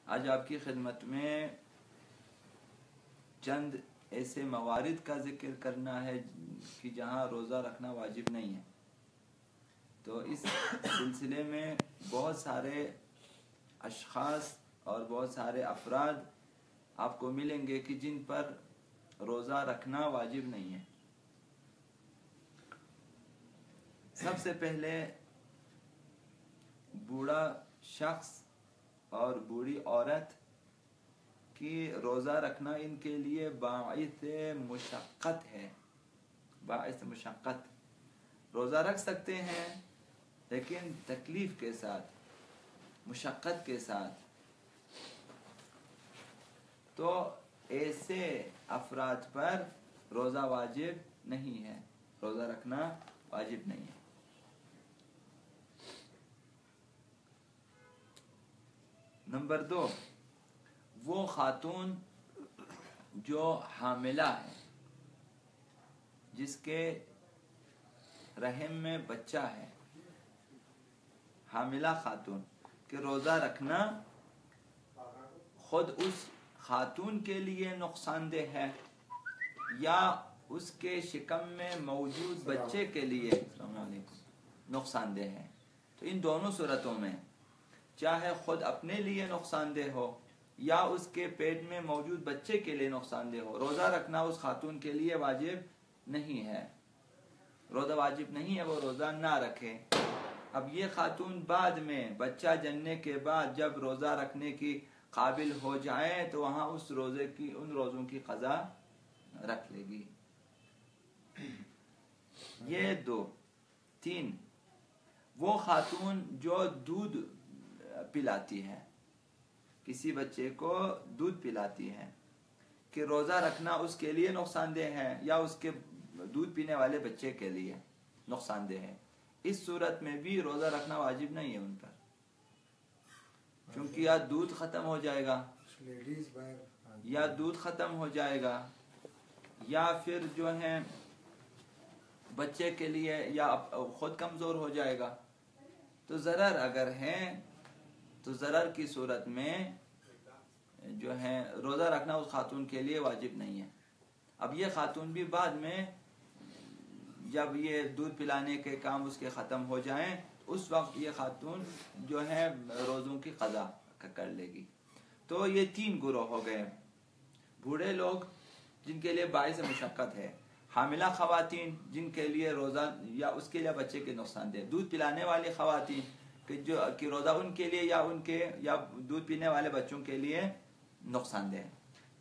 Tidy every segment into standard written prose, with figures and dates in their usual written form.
آج آپ کی خدمت میں چند ایسے موارد کا ذکر کرنا ہے کہ جہاں روزہ رکھنا واجب نہیں ہے. تو اس سلسلے میں بہت سارے اشخاص اور بہت سارے افراد آپ کو ملیں گے کہ جن پر روزہ رکھنا واجب نہیں ہے. سب سے پہلے بوڑھا شخص اور بوڑھی عورت کی روزہ رکھنا ان کے لیے باعث مشقت ہے. باعث مشقت. روزہ رکھ سکتے ہیں لیکن تکلیف کے ساتھ، مشقت کے ساتھ. تو ایسے افراد پر روزہ واجب نہیں ہے، روزہ رکھنا واجب نہیں ہے. نمبر 2، وہ خاتون جو حاملہ ہے، جس کے رحم میں بچہ ہے، حاملہ خاتون کہ روزہ رکھنا خود اس خاتون کے لیے نقصان دہ ہے یا اس کے شکم میں موجود بچے کے لیے السلام علیکم نقصان دہ ہے. تو ان دونوں صورتوں میں چاہے خود اپنے لیے نقصان دہ ہو یا اس کے پیٹ میں موجود بچے کے لیے نقصان دہ ہو، روزہ رکھنا اس خاتون کے لیے واجب نہیں ہے. روزہ واجب نہیں ہے، وہ روزہ نہ رکھے. اب یہ خاتون بعد میں بچہ جننے کے بعد جب روزہ رکھنے کی قابل ہو جائے تو وہاں اس روزے کی، ان روزوں کی قضا رکھ لے گی. یہ 2. 3، وہ خاتون جو دودھ پلاتی ہے، کسی بچے کو دودھ پلاتی ہے کہ روزہ رکھنا اس کے لیے نقصان دہ ہے یا اس کے دودھ پینے والے بچے کے لیے نقصان دہ ہے. اس صورت میں بھی روزہ رکھنا واجب نہیں ہے ان پر، کیونکہ یا دودھ ختم ہو جائے گا، یا دودھ ختم ہو جائے گا، یا پھر جو ہے بچے کے لیے یا خود کمزور ہو جائے گا. تو ضرر اگر ہے تو ضرر کی صورت میں جو ہے روزہ رکھنا اس خاتون کے لیے واجب نہیں ہے. اب یہ خاتون بھی بعد میں جب یہ دودھ پلانے کے کام اس کے ختم ہو جائیں اس وقت یہ خاتون جو ہے روزوں کی قضا کر لے گی. تو یہ 3 گروہ ہو گئے. بوڑھے لوگ جن کے لیے باعث مشقت ہے، حاملہ خواتین جن کے لیے روزہ یا اس کے لیے بچے کے نقصان دہ، دودھ پلانے والی خواتین کہ روزہ ان کے لیے یا دودھ پینے والے بچوں کے لیے نقصان دہ.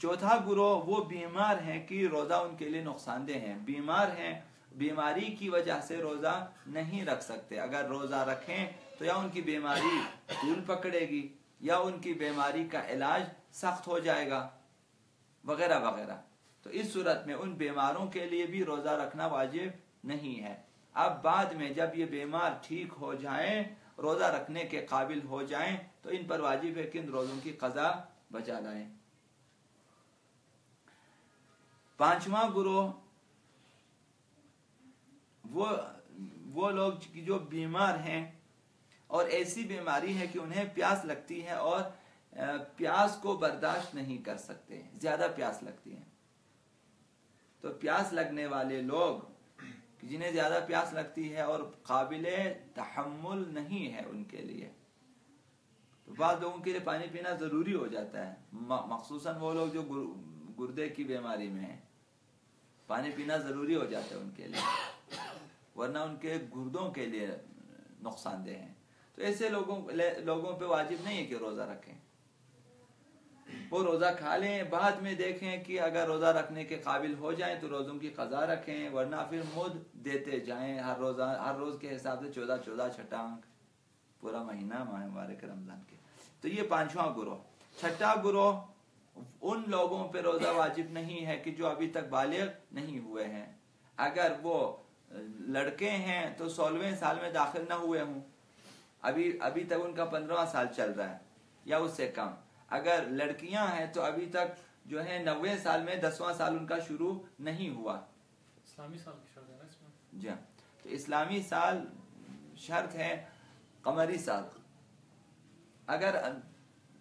4تھا گروہ وہ بیمار ہیں کہ روزہ ان کے لیے نقصان دہ ہیں. بیمار ہیں، بیماری کی وجہ سے روزہ نہیں رکھ سکتے. اگر روزہ رکھیں تو یا ان کی بیماری طول پکڑے گی یا ان کی بیماری کا علاج سخت ہو جائے گا وغیرہ وغیرہ. تو اس صورت میں ان بیماروں کے لیے بھی روزہ رکھنا واجب نہیں ہے. اب بعد میں جب یہ بیمار ٹھیک ہو جائیں، روزہ رکھنے کے قابل ہو جائیں تو ان پر واجب ہے کہ ان روزوں کی قضا بچا لائیں. 5واں گروہ وہ لوگ جو بیمار ہیں اور ایسی بیماری ہے کہ انہیں پیاس لگتی ہے اور پیاس کو برداشت نہیں کر سکتے، زیادہ پیاس لگتی ہے. تو پیاس لگنے والے لوگ جنہیں زیادہ پیاس لگتی ہے اور قابل تحمل نہیں ہے ان کے لیے، تو بعض لوگوں کے لیے پانی پینا ضروری ہو جاتا ہے، مخصوصاً وہ لوگ جو گردے کی بیماری میں ہیں، پانی پینا ضروری ہو جاتا ہے ان کے لیے، ورنہ ان کے گردوں کے لیے نقصان دہ ہیں. تو ایسے لوگوں پہ واجب نہیں ہے کہ روزہ رکھیں. وہ روزہ کھا لیں، بعد میں دیکھیں کہ اگر روزہ رکھنے کے قابل ہو جائیں تو روزوں کی قضا رکھیں، ورنہ پھر مد دیتے جائیں ہر روز کے حساب سے 14 چھٹانک پورا مہینہ ماہ مبارک رمضان کے. تو یہ 5واں گروہ. 6واں گروہ ان لوگوں پہ روزہ واجب نہیں ہے کہ جو ابھی تک بالغ نہیں ہوئے ہیں. اگر وہ لڑکے ہیں تو 16ویں سال میں داخل نہ ہوئے ہوں، ابھی تک ان کا 15واں سال چل رہا ہے یا اس سے کم. اگر لڑکیاں ہیں تو ابھی تک جو ہے 90 سال میں 10واں سال ان کا شروع نہیں ہوا. اسلامی سال کی شرط ہے نا اس میں؟ جی، تو اسلامی سال شرط ہے، قمری سال. اگر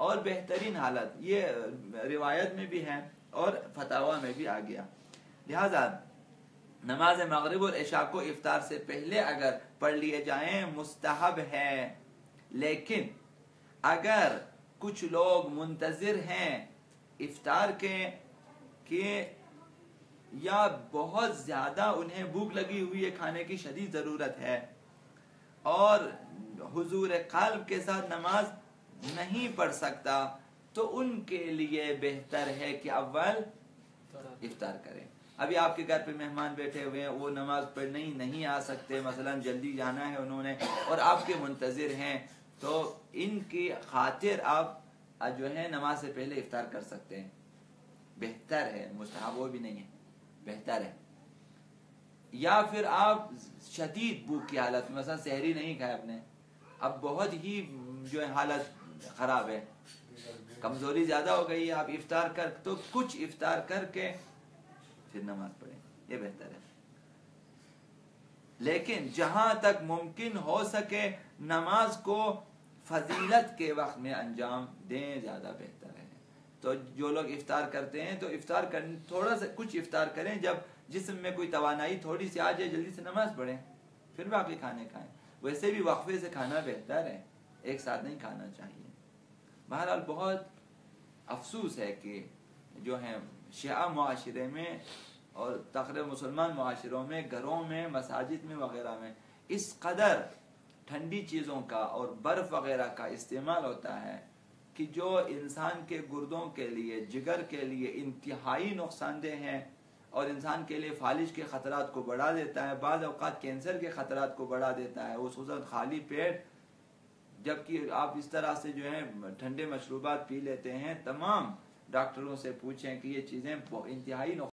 اور بہترین حالت یہ روایت میں بھی ہے اور فتاوا میں بھی آ گیا. لہذا نماز مغرب اور عشاء کو افطار سے پہلے اگر پڑھ لیے جائیں مستحب ہے. لیکن اگر کچھ لوگ منتظر ہیں افطار کے کہ یا بہت زیادہ انہیں بھوک لگی ہوئی ہے، کھانے کی شدید ضرورت ہے اور حضور قلب کے ساتھ نماز نہیں پڑھ سکتا، تو ان کے لیے بہتر ہے کہ اول افطار کریں. ابھی آپ کے گھر پہ مہمان بیٹھے ہوئے ہیں، وہ نماز پڑھنے نہیں آ سکتے، مثلا جلدی جانا ہے انہوں نے اور آپ کے منتظر ہیں، تو ان کی خاطر آپ جو ہے نماز سے پہلے افطار کر سکتے ہیں. بہتر ہے، مستحب وہ بھی نہیں ہے، بہتر ہے. یا پھر آپ شدید بھوک کی حالت میں، مثلا سحری نہیں کھایا آپ نے، اب بہت ہی جو ہے حالت خراب ہے، کمزوری زیادہ ہو گئی ہے، آپ افطار کر تو کچھ افطار کر کے پھر نماز پڑھیں، یہ بہتر ہے. لیکن جہاں تک ممکن ہو سکے نماز کو فضیلت کے وقت میں انجام دیں، زیادہ بہتر ہے. تو جو لوگ افطار کرتے ہیں تو افطار تھوڑا سا کچھ افطار کریں، جب جسم میں کوئی توانائی تھوڑی سی آ جائے جلدی سے نماز پڑھیں، پھر باقی کھانے کھائیں. ویسے بھی وقفے سے کھانا بہتر ہے، ایک ساتھ نہیں کھانا چاہیے. بہرحال بہت افسوس ہے کہ جو ہے شیعہ معاشرے میں اور تقریباً مسلمان معاشروں میں، گھروں میں، مساجد میں وغیرہ میں اس قدر ٹھنڈی چیزوں کا اور برف وغیرہ کا استعمال ہوتا ہے کہ جو انسان کے گردوں کے لیے، جگر کے لیے انتہائی نقصان دہ ہیں اور انسان کے لیے فالج کے خطرات کو بڑھا دیتا ہے، بعض اوقات کینسر کے خطرات کو بڑھا دیتا ہے، خصوصاً خالی پیٹ. جبکہ آپ اس طرح سے جو ہے ٹھنڈے مشروبات پی لیتے ہیں. تمام ڈاکٹروں سے پوچھیں کہ یہ چیزیں انتہائی